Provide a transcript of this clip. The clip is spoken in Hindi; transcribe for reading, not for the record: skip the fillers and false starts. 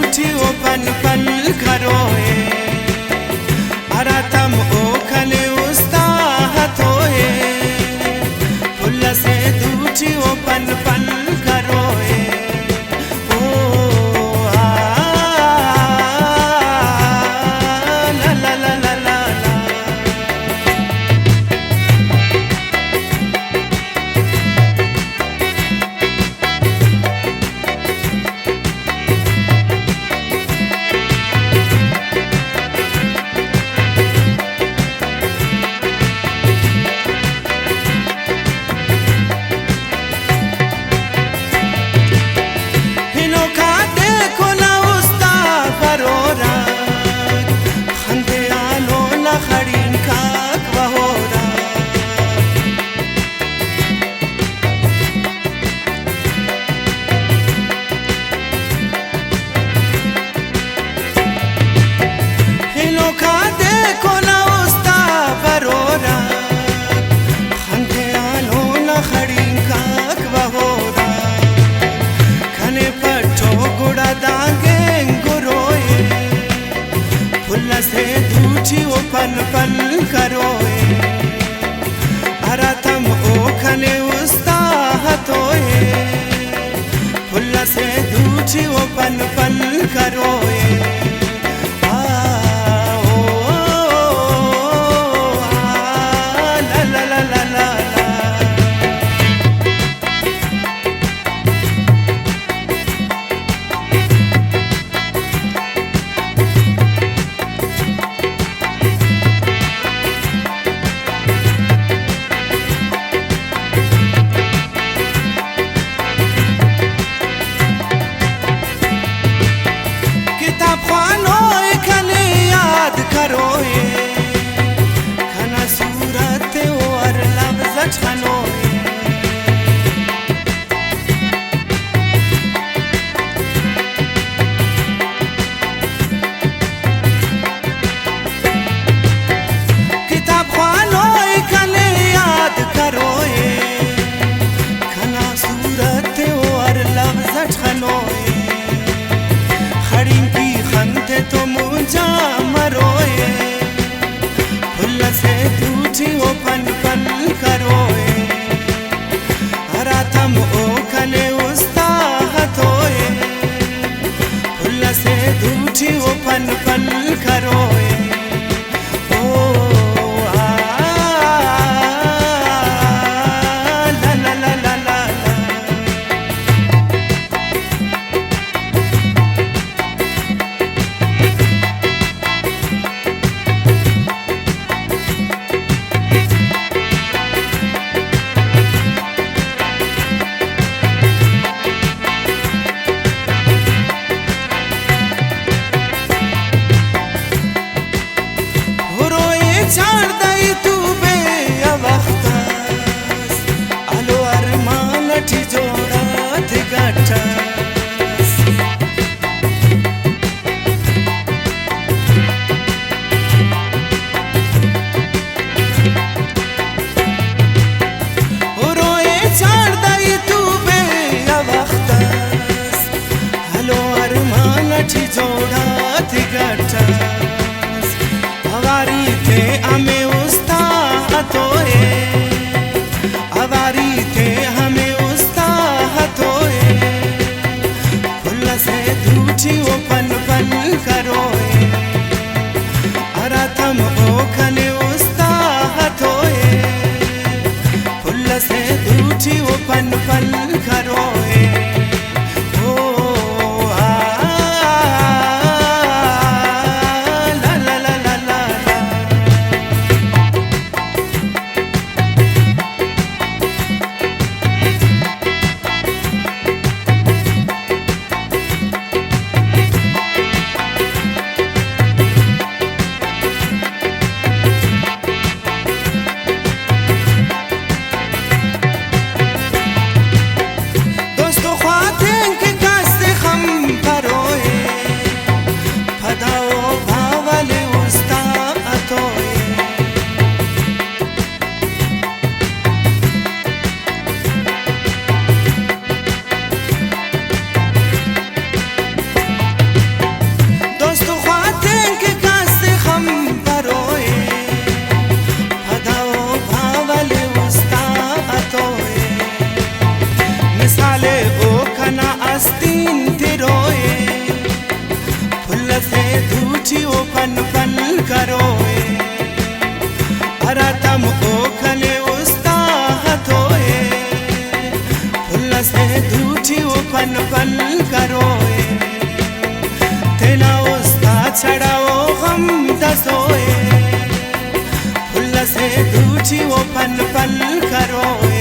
दूठी ओ पन पन करोए अरातम ओ खने उस्ता हथोए फुल से दूठी ओ पन पन करोए ओ आ ला ला ला ला ला ला से दूठी ओ पन पन करोए अरातम ओ खने उस्ता हथोए फुल से दूठी ओ पन पन करोए आ ओ आ ला ला ला ला ला तो मुझा मरोए फुल से दूठी ओ पन पन करोए अरातम ओ खने उस्ता हथोए फुल से दूठी ओ पन पन करोए छाड़ दई तू बे अवख्तास आलो अरमान ठी जोड़ा थी गठास रोए छाड़ दई तू बे अवख्तास आलो अरमान ठी जोड़ा थी गठास हवारी थे हमें उस्ता हथोए अवारी थे हमें उस्ता हथोए फुल से दूठी ओ पन पन करोए अरातम ओ खने उस्ता हथोए फुल से दूठी ओ पन पन करोए उठी वो पन पन करोए, तेना उस्ताद छड़ा वो गम दसोए, फुल्ला से दूठी वो पन पन करोए।